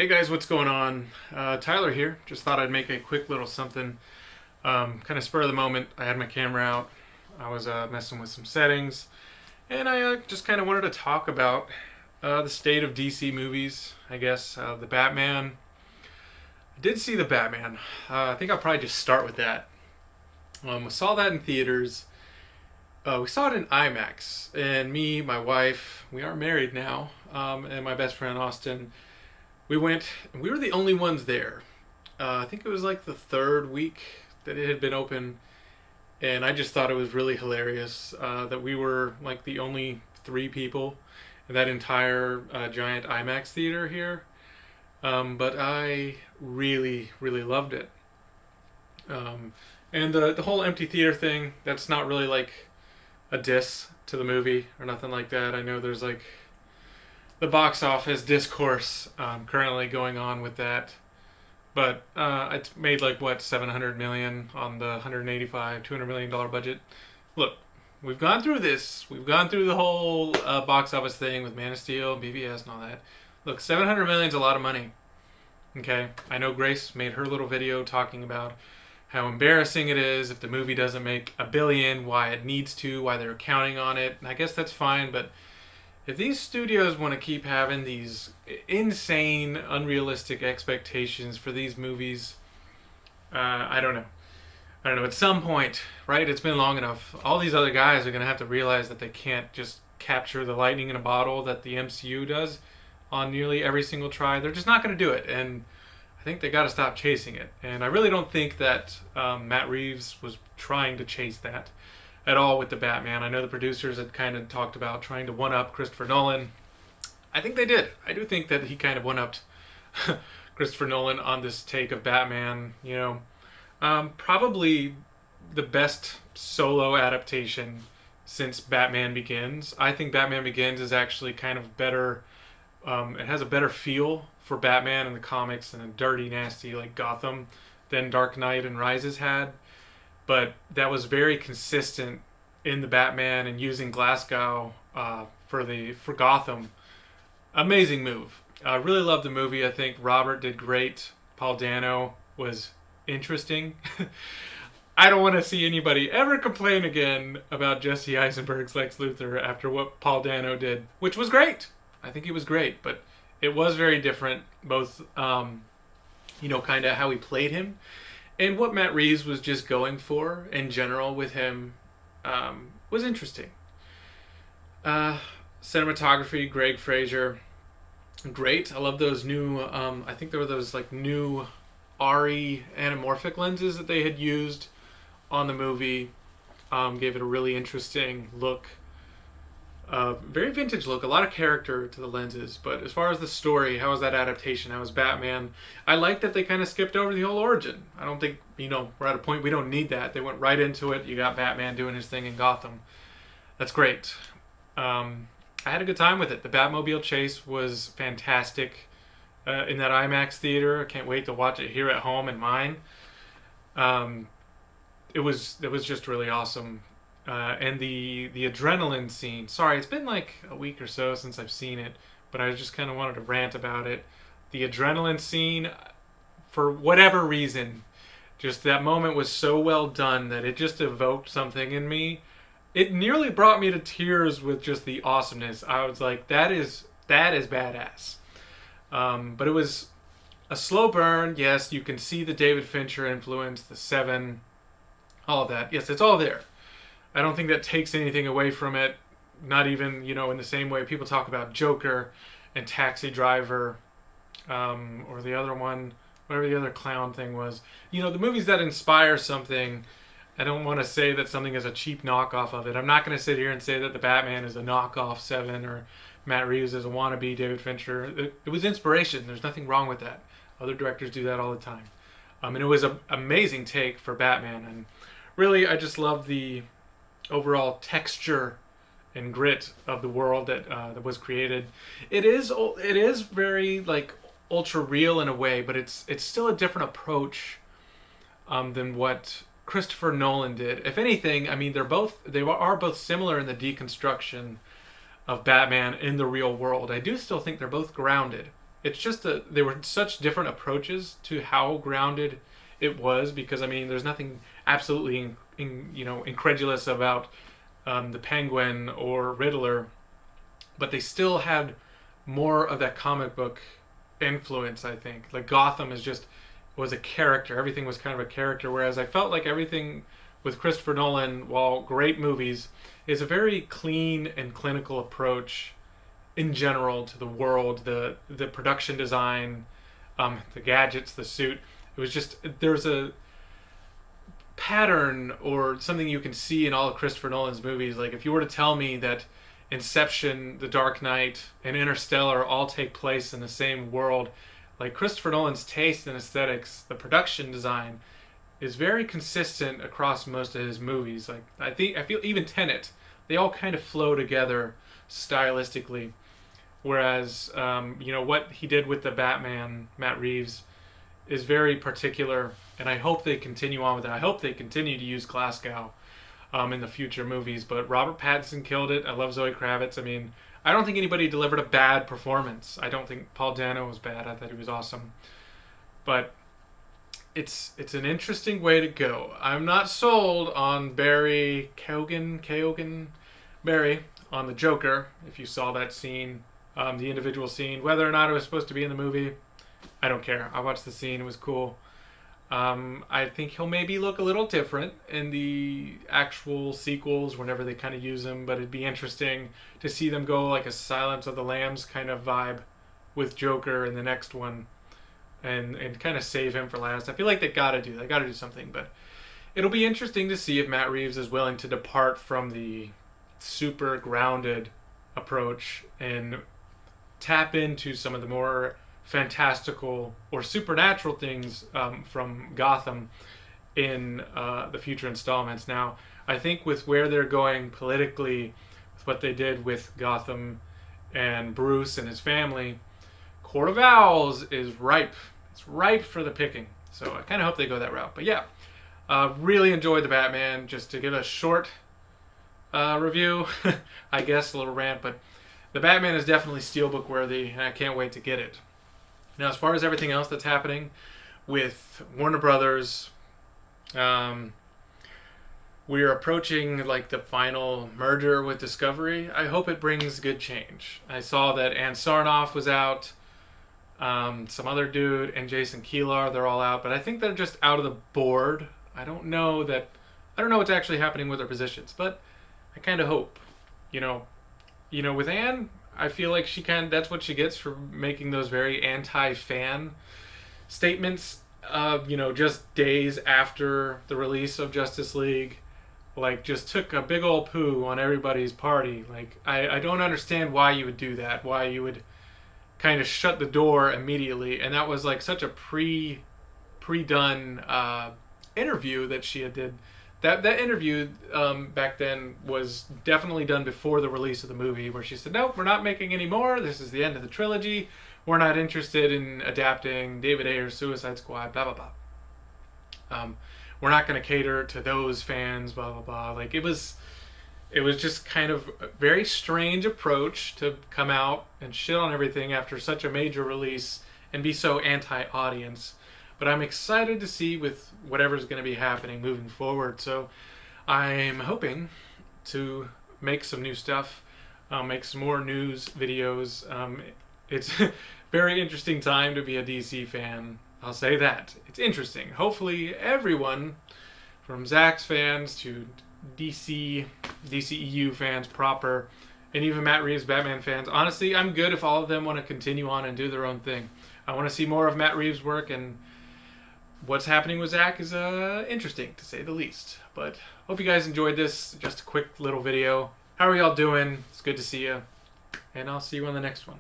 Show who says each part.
Speaker 1: Hey guys, what's going on? Tyler here. Just thought I'd make a quick little something, kind of spur of the moment. I had my camera out. I was messing with some settings, and I just kind of wanted to talk about the state of DC movies. I guess the Batman. I did see the Batman. I think I'll probably just start with that. We saw that in theaters. We saw it in IMAX, and me, my wife, we are married now, and my best friend Austin. We went, and we were the only ones there. I think it was like the third week that it had been open, and I just thought it was really hilarious that we were like the only three people in that entire giant IMAX theater here. But I really, really loved it. And the whole empty theater thing, that's not really like a diss to the movie or nothing like that. I know there's like the box office discourse currently going on with that. But it's made like what 700 million on the 185 $200 million budget. Look, we've gone through this. We've gone through the whole box office thing with Man of Steel, BVS, and all that. Look, 700 million is a lot of money. Okay, I know Grace made her little video talking about how embarrassing it is if the movie doesn't make a billion, why it needs to, why they're counting on it. And I guess that's fine, but if these studios want to keep having these insane, unrealistic expectations for these movies, I don't know. I don't know. At some point, right? It's been long enough. All these other guys are going to have to realize that they can't just capture the lightning in a bottle that the MCU does on nearly every single try. They're just not going to do it. And I think they got to stop chasing it. And I really don't think that Matt Reeves was trying to chase that at all with the Batman. I know the producers had kind of talked about trying to one-up Christopher Nolan. I think they did. I do think that he kind of one-upped Christopher Nolan on this take of Batman. Probably the best solo adaptation since Batman Begins. I think Batman Begins is actually kind of better. It has a better feel for Batman in the comics and a dirty, nasty like Gotham than Dark Knight and Rises had. But that was very consistent in the Batman and using Glasgow for Gotham. Amazing move. I really loved the movie. I think Robert did great. Paul Dano was interesting. I don't want to see anybody ever complain again about Jesse Eisenberg's Lex Luthor after what Paul Dano did, which was great. I think it was great, but it was very different, both, kind of how he played him and what Matt Reeves was just going for in general with him was interesting. Cinematography, Greg Fraser, great. I love those new, I think there were those like new RE anamorphic lenses that they had used on the movie. Gave it a really interesting look. Very vintage look, a lot of character to the lenses, but as far as the story, how was that adaptation? How was Batman? I like that they kind of skipped over the whole origin. I don't think, we're at a point we don't need that. They went right into it. You got Batman doing his thing in Gotham. That's great. I had a good time with it. The Batmobile chase was fantastic in that IMAX theater. I can't wait to watch it here at home in mine. It was just really awesome. And the adrenaline scene. Sorry, it's been like a week or so since I've seen it, but I just kind of wanted to rant about it. The adrenaline scene, for whatever reason, just that moment was so well done that it just evoked something in me. It nearly brought me to tears with just the awesomeness. I was like, that is badass. But it was a slow burn. Yes, you can see the David Fincher influence, the Seven, all of that. Yes, it's all there. I don't think that takes anything away from it. Not even, in the same way people talk about Joker and Taxi Driver, or the other one, whatever the other clown thing was. The movies that inspire something, I don't want to say that something is a cheap knockoff of it. I'm not going to sit here and say that the Batman is a knockoff Seven or Matt Reeves is a wannabe David Fincher. It was inspiration. There's nothing wrong with that. Other directors do that all the time. And it was an amazing take for Batman. And really, I just love the overall texture and grit of the world that was created. It is very like ultra real in a way, but it's still a different approach than what Christopher Nolan did. If anything, I mean they are both similar in the deconstruction of Batman in the real world. I do still think they're both grounded it's just there were such different approaches to how grounded it was, because I mean, there's nothing absolutely incredulous about the Penguin or Riddler, but they still had more of that comic book influence. I think like Gotham is just was a character. Everything was kind of a character, whereas I felt like everything with Christopher Nolan, while great movies, is a very clean and clinical approach in general to the world, the production design, the gadgets, the suit. It was just there's a pattern or something you can see in all of Christopher Nolan's movies. Like if you were to tell me that Inception, The Dark Knight, and Interstellar all take place in the same world, like Christopher Nolan's taste and aesthetics, the production design is very consistent across most of his movies. Like I feel even Tenet, they all kind of flow together stylistically. Whereas what he did with the Batman, Matt Reeves, is very particular, and I hope they continue on with it. I hope they continue to use Glasgow in the future movies. But Robert Pattinson killed it. I love Zoe Kravitz. I mean, I don't think anybody delivered a bad performance. I don't think Paul Dano was bad. I thought he was awesome. But it's an interesting way to go. I'm not sold on Barry Keoghan Barry on the Joker. If you saw that scene, the individual scene, whether or not it was supposed to be in the movie, I don't care. I watched the scene. It was cool. I think he'll maybe look a little different in the actual sequels whenever they kind of use him, but it'd be interesting to see them go like a Silence of the Lambs kind of vibe with Joker in the next one, and kind of save him for last. I feel like they gotta do something, but it'll be interesting to see if Matt Reeves is willing to depart from the super grounded approach and tap into some of the more fantastical or supernatural things from Gotham in the future installments. Now, I think with where they're going politically, with what they did with Gotham and Bruce and his family, Court of Owls is ripe. It's ripe for the picking. So I kind of hope they go that route. But yeah, really enjoyed the Batman. Just to give a short review, I guess, a little rant, but the Batman is definitely steelbook worthy, and I can't wait to get it. Now, as far as everything else that's happening with Warner Brothers, we are approaching like the final merger with Discovery. I hope it brings good change. I saw that Ann Sarnoff was out, some other dude, and Jason Kilar. They're all out, but I think they're just out of the board. I don't know what's actually happening with their positions, but I kind of hope, with Anne, I feel like that's what she gets for making those very anti-fan statements, just days after the release of Justice League, like just took a big old poo on everybody's party. Like, I don't understand why you would do that, why you would kind of shut the door immediately. And that was like such a pre-done interview that she did. That interview back then was definitely done before the release of the movie, where she said, nope, we're not making any more. This is the end of the trilogy. We're not interested in adapting David Ayer's Suicide Squad, blah, blah, blah. We're not going to cater to those fans, blah, blah, blah. Like, it was just kind of a very strange approach to come out and shit on everything after such a major release and be so anti-audience. But I'm excited to see with whatever's going to be happening moving forward. So I'm hoping to make some new stuff, make some more news videos. It's a very interesting time to be a DC fan. I'll say that. It's interesting. Hopefully everyone, from Zach's fans to DCEU fans proper, and even Matt Reeves Batman fans. Honestly, I'm good if all of them want to continue on and do their own thing. I want to see more of Matt Reeves' work, and what's happening with Zach is interesting, to say the least. But hope you guys enjoyed this. Just a quick little video. How are y'all doing? It's good to see you. And I'll see you on the next one.